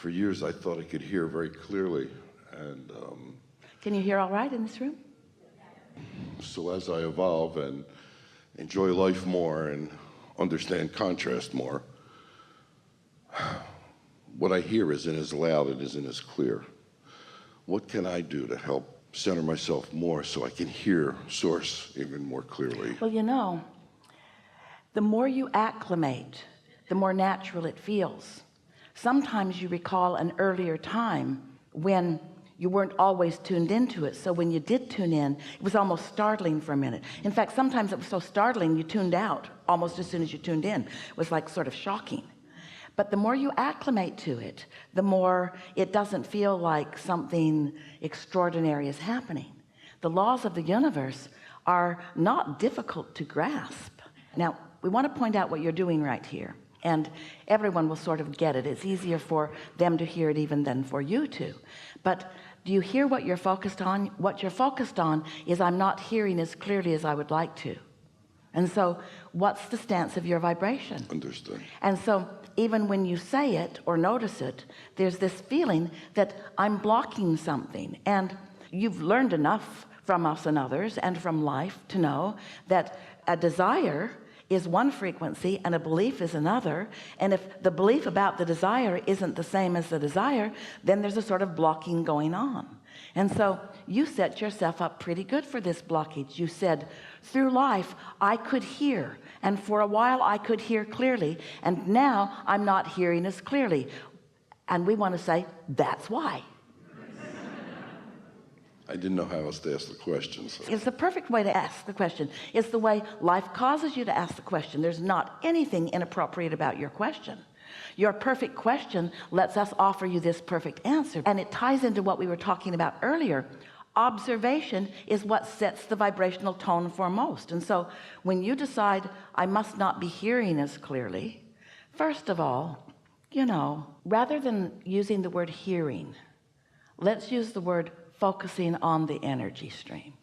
For years I thought I could hear very clearly, and can you hear all right in this room? so as I evolve and enjoy life more and understand contrast more, what I hear isn't as loud, it isn't as clear. What can I do to help center myself more so I can hear Source even more clearly? Well, you know, the more you acclimate, the more natural it feels. Sometimes you recall an earlier time when you weren't always tuned into it, so when you did tune in, it was almost startling for a minute. In fact, sometimes it was so startling you tuned out almost as soon as you tuned in. It was like sort of shocking. But the more you acclimate to it, the more it doesn't feel like something extraordinary is happening. The laws of the universe are not difficult to grasp. Now, we want to point out what you're doing right here, and everyone will sort of get it. It's easier for them to hear it even than for you to. But do you hear what you're focused on? What you're focused on is, I'm not hearing as clearly as I would like to. And so what's the stance of your vibration? Understood. And so even when you say it or notice it, there's this feeling that I'm blocking something. And you've learned enough from us and others and from life to know that a desire is one frequency and a belief is another. And if the belief about the desire isn't the same as the desire, then there's a sort of blocking going on. And so you set yourself up pretty good for this blockage. You said, through life I could hear, and for a while I could hear clearly, and now I'm not hearing as clearly. And we want to say, that's why. I didn't know how else to ask the question. So. It's the perfect way to ask the question. It's the way life causes you to ask the question. There's not anything inappropriate about your question. Your perfect question lets us offer you this perfect answer, and it ties into what we were talking about earlier. Observation is what sets the vibrational tone foremost. And so when you decide, I must not be hearing as clearly, first of all, you know, rather than using the word hearing, let's use the word focusing on the energy stream,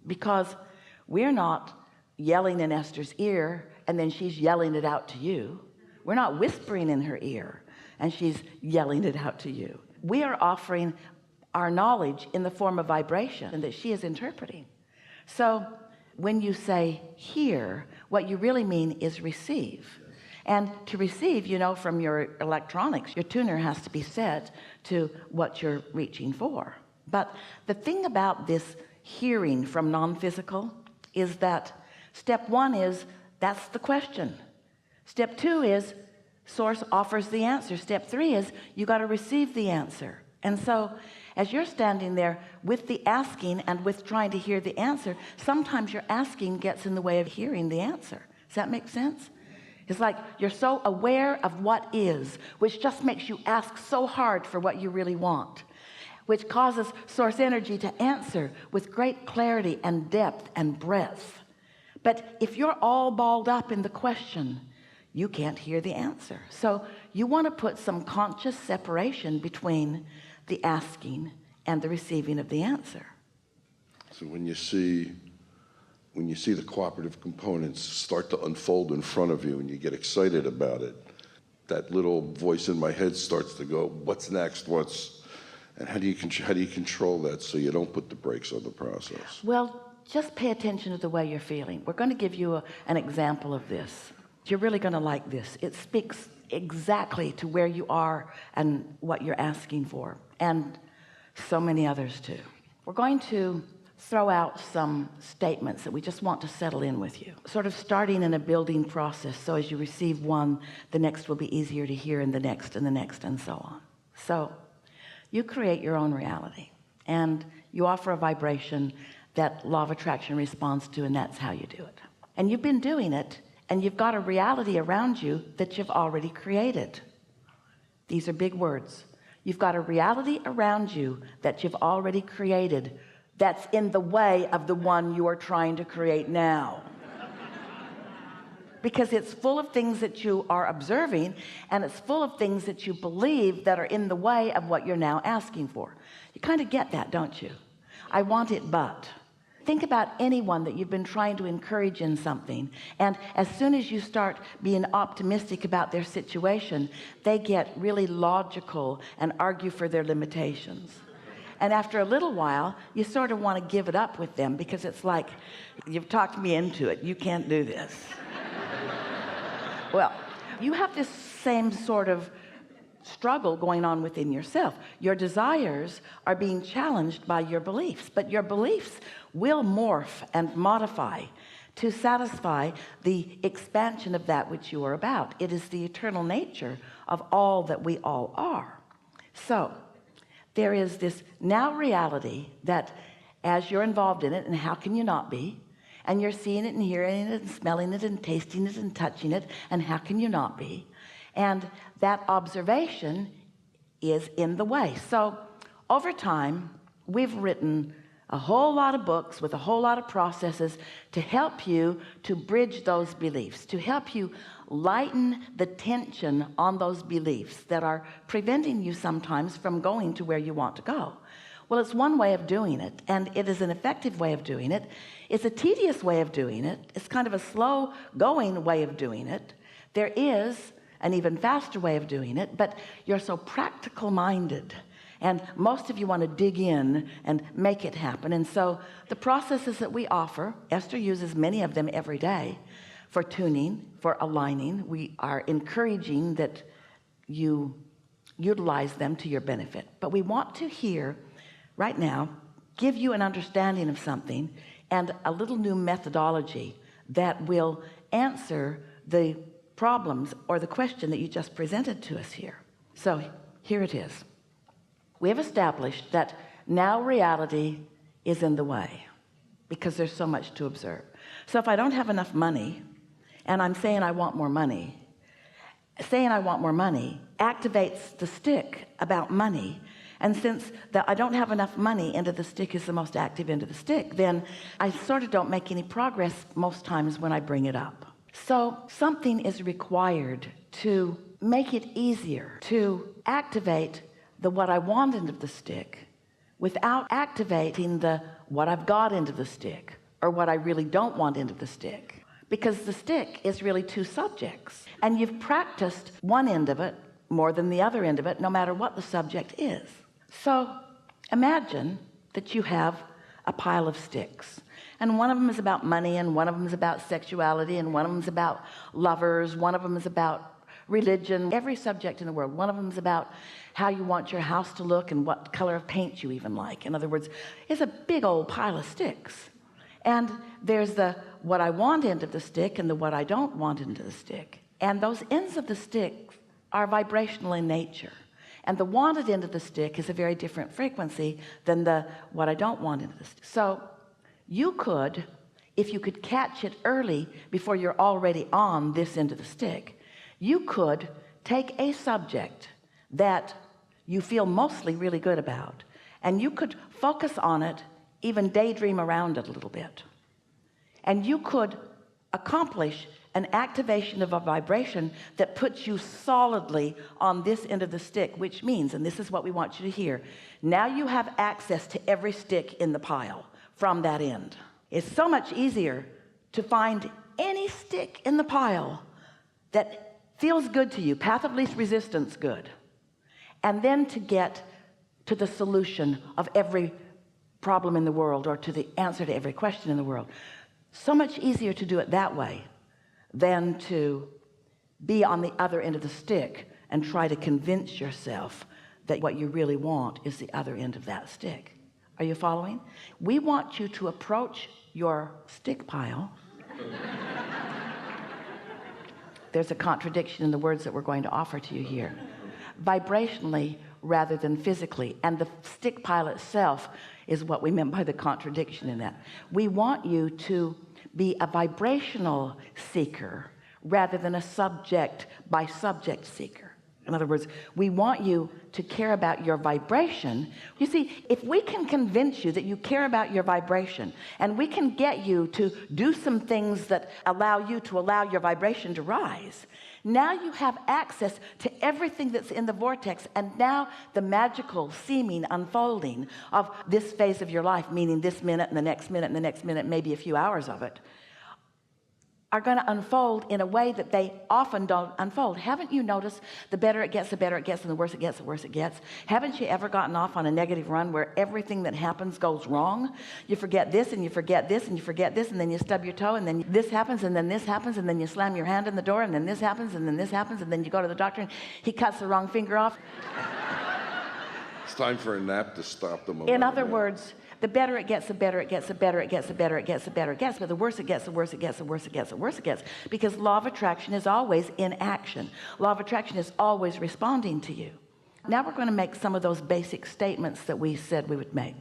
because we're not yelling in Esther's ear and then she's yelling it out to you. We're not whispering in her ear and she's yelling it out to you. We are offering our knowledge in the form of vibration that she is interpreting. So when you say hear, what you really mean is receive. And to receive, you know, from your electronics, your tuner has to be set to what you're reaching for. But the thing about this hearing from non-physical is that step one is, that's the question. Step two is, Source offers the answer. Step three is, you got to receive the answer. And so as you're standing there with the asking and with trying to hear the answer, sometimes your asking gets in the way of hearing the answer. Does that make sense? It's like you're so aware of what is, which just makes you ask so hard for what you really want, which causes Source energy to answer with great clarity and depth and breadth. But if you're all balled up in the question, you can't hear the answer. So you want to put some conscious separation between the asking and the receiving of the answer. So when you see the cooperative components start to unfold in front of you and you get excited about it, that little voice in my head starts to go, what's next? And how do you control that so you don't put the brakes on the process? Well, just pay attention to the way you're feeling. We're going to give you an example of this. You're really going to like this. It speaks exactly to where you are and what you're asking for, and so many others too. We're going to throw out some statements that we just want to settle in with you, sort of starting in a building process. So as you receive one, the next will be easier to hear, and the next and the next, and so on. So you create your own reality, and you offer a vibration that law of attraction responds to, and that's how you do it. And you've been doing it, and you've got a reality around you that you've already created. These are big words. You've got a reality around you that you've already created that's in the way of the one you are trying to create now. Because it's full of things that you are observing, and it's full of things that you believe that are in the way of what you're now asking for. You kind of get that, don't you? I want it, but. Think about anyone that you've been trying to encourage in something, and as soon as you start being optimistic about their situation, they get really logical and argue for their limitations. And after a little while, you sort of want to give it up with them, because it's like, you've talked me into it, you can't do this. Well, you have this same sort of struggle going on within yourself. Your desires are being challenged by your beliefs, but your beliefs will morph and modify to satisfy the expansion of that which you are about. It is the eternal nature of all that we all are. So there is this now reality that as you're involved in it, and how can you not be, and you're seeing it and hearing it and smelling it and tasting it and touching it, and how can you not be? And that observation is in the way. So over time, we've written a whole lot of books with a whole lot of processes to help you to bridge those beliefs, to help you lighten the tension on those beliefs that are preventing you sometimes from going to where you want to go. Well, it's one way of doing it, and it is an effective way of doing it. It's a tedious way of doing it. It's kind of a slow going way of doing it. There is an even faster way of doing it, but you're so practical minded, and most of you want to dig in and make it happen. And so the processes that we offer, Esther uses many of them every day for tuning, for aligning. We are encouraging that you utilize them to your benefit, but we want to hear right now, give you an understanding of something and a little new methodology that will answer the problems or the question that you just presented to us here. So here it is. We have established that now reality is in the way because there's so much to observe. So if I don't have enough money and I'm saying I want more money, saying I want more money activates the stick about money. And since I don't have enough money, end of the stick is the most active end of the stick, then I sort of don't make any progress most times when I bring it up. So something is required to make it easier to activate the what I want end of the stick without activating the what I've got end of the stick or what I really don't want end of the stick. Because the stick is really two subjects, and you've practiced one end of it more than the other end of it, no matter what the subject is. So imagine that you have a pile of sticks, and one of them is about money, and one of them is about sexuality, and one of them is about lovers, one of them is about religion, every subject in the world. One of them is about how you want your house to look and what color of paint you even like. In other words, it's a big old pile of sticks. And there's the what I want end of the stick and the what I don't want end of the stick. And those ends of the stick are vibrational in nature. And the wanted end of the stick is a very different frequency than the what I don't want end of the stick. So you could, if you could catch it early before you're already on this end of the stick, you could take a subject that you feel mostly really good about, and you could focus on it, even daydream around it a little bit. And you could accomplish an activation of a vibration that puts you solidly on this end of the stick, which means, and this is what we want you to hear, now you have access to every stick in the pile from that end. It's so much easier to find any stick in the pile that feels good to you, path of least resistance good, and then to get to the solution of every problem in the world or to the answer to every question in the world. So much easier to do it that way than to be on the other end of the stick and try to convince yourself that what you really want is the other end of that stick. Are you following? We want you to approach your stick pile. There's a contradiction in the words that we're going to offer to you here. Vibrationally rather than physically. And the stick pile itself is what we meant by the contradiction in that. We want you to be a vibrational seeker rather than a subject by subject seeker. In other words, we want you to care about your vibration. You see, if we can convince you that you care about your vibration, and we can get you to do some things that allow you to allow your vibration to rise, now you have access to everything that's in the vortex, and now the magical seeming unfolding of this phase of your life, meaning this minute and the next minute and the next minute, maybe a few hours of it, are going to unfold in a way that they often don't unfold. Haven't you noticed the better it gets, the better it gets, and the worse it gets, the worse it gets? Haven't you ever gotten off on a negative run where everything that happens goes wrong? You forget this, and you forget this, and you forget this, and then you stub your toe, and then this happens, and then this happens, and then you slam your hand in the door, and then this happens, and then this happens, and then you go to the doctor, and he cuts the wrong finger off. It's time for a nap to stop the moment. In other words, the better it gets, the better it gets, the better it gets, the better it gets, the better it gets. But the worse it gets, the worse it gets, the worse it gets, the worse it gets. Because law of attraction is always in action. Law of attraction is always responding to you. Now we're going to make some of those basic statements that we said we would make.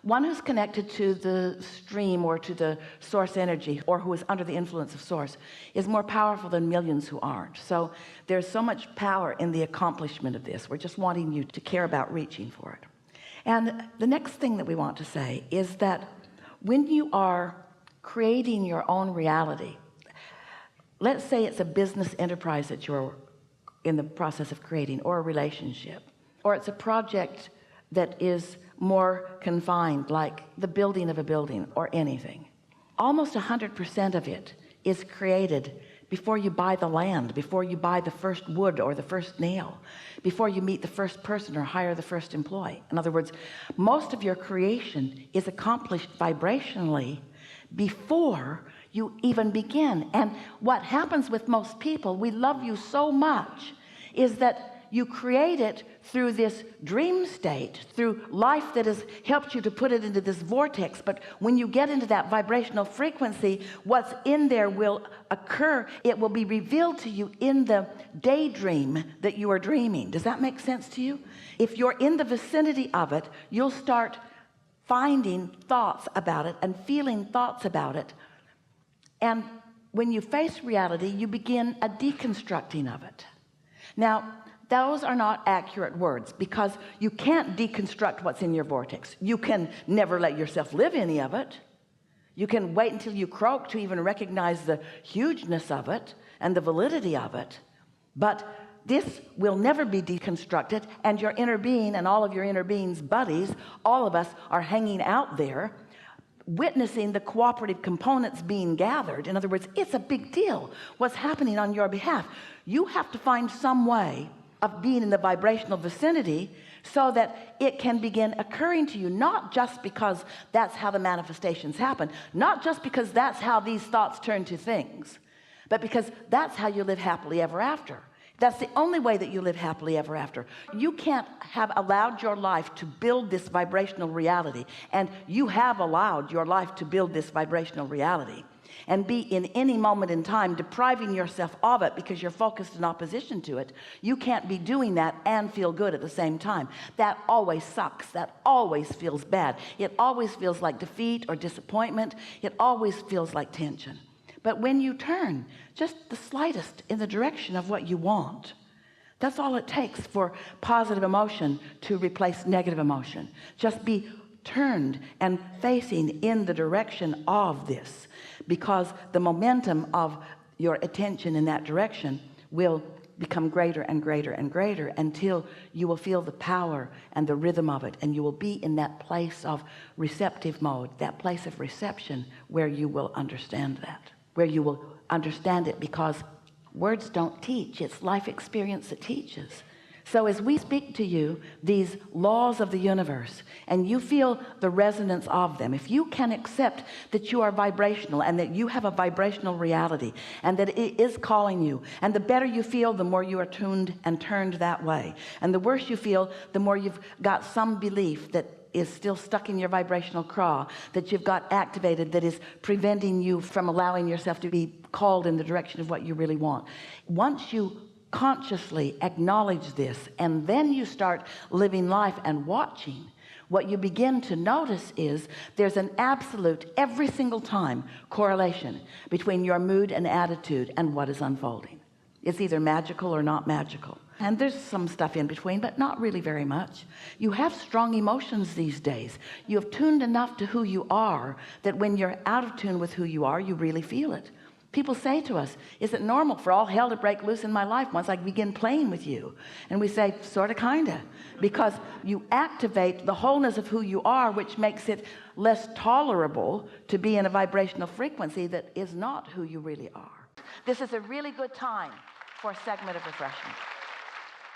One who's connected to the stream or to the source energy, or who is under the influence of source, is more powerful than millions who aren't. So there's so much power in the accomplishment of this. We're just wanting you to care about reaching for it. And the next thing that we want to say is that when you are creating your own reality, let's say it's a business enterprise that you're in the process of creating, or a relationship, or it's a project that is more confined, like the building of a building or anything. Almost 100% of it is created before you buy the land, before you buy the first wood or the first nail, before you meet the first person or hire the first employee. In other words, most of your creation is accomplished vibrationally before you even begin. And what happens with most people, we love you so much, is that you create it through this dream state, through life that has helped you to put it into this vortex. But when you get into that vibrational frequency, what's in there will occur. It will be revealed to you in the daydream that you are dreaming. Does that make sense to you? If you're in the vicinity of it, you'll start finding thoughts about it and feeling thoughts about it. And when you face reality, you begin a deconstructing of it. Now, those are not accurate words, because you can't deconstruct what's in your vortex. You can never let yourself live any of it. You can wait until you croak to even recognize the hugeness of it and the validity of it. But this will never be deconstructed, and your inner being and all of your inner being's buddies, all of us are hanging out there witnessing the cooperative components being gathered. In other words, it's a big deal what's happening on your behalf. You have to find some way of being in the vibrational vicinity so that it can begin occurring to you, not just because that's how the manifestations happen, not just because that's how these thoughts turn to things, but because that's how you live happily ever after. That's the only way that you live happily ever after. You can't have allowed your life to build this vibrational reality, and you have allowed your life to build this vibrational reality, and be in any moment in time depriving yourself of it because you're focused in opposition to it. You can't be doing that and feel good at the same time. That always sucks. That always feels bad. It always feels like defeat or disappointment. It always feels like tension. But when you turn just the slightest in the direction of what you want, that's all it takes for positive emotion to replace negative emotion. Just be turned and facing in the direction of this, because the momentum of your attention in that direction will become greater and greater and greater until you will feel the power and the rhythm of it, and you will be in that place of receptive mode, that place of reception where you will understand that, where you will understand it, because words don't teach. It's life experience that teaches. So as we speak to you these laws of the universe, and you feel the resonance of them, if you can accept that you are vibrational and that you have a vibrational reality and that it is calling you, and the better you feel, the more you are tuned and turned that way, and the worse you feel, the more you've got some belief that is still stuck in your vibrational craw, that you've got activated, that is preventing you from allowing yourself to be called in the direction of what you really want. Once you consciously acknowledge this, and then you start living life and watching, what you begin to notice is there's an absolute, every single time, correlation between your mood and attitude and what is unfolding. It's either magical or not magical. And there's some stuff in between, but not really very much. You have strong emotions these days. You have tuned enough to who you are that when you're out of tune with who you are, you really feel it. People say to us, is it normal for all hell to break loose in my life once I begin playing with you? And we say, sort of, kind of, because you activate the wholeness of who you are, which makes it less tolerable to be in a vibrational frequency that is not who you really are. This is a really good time for a segment of refreshment.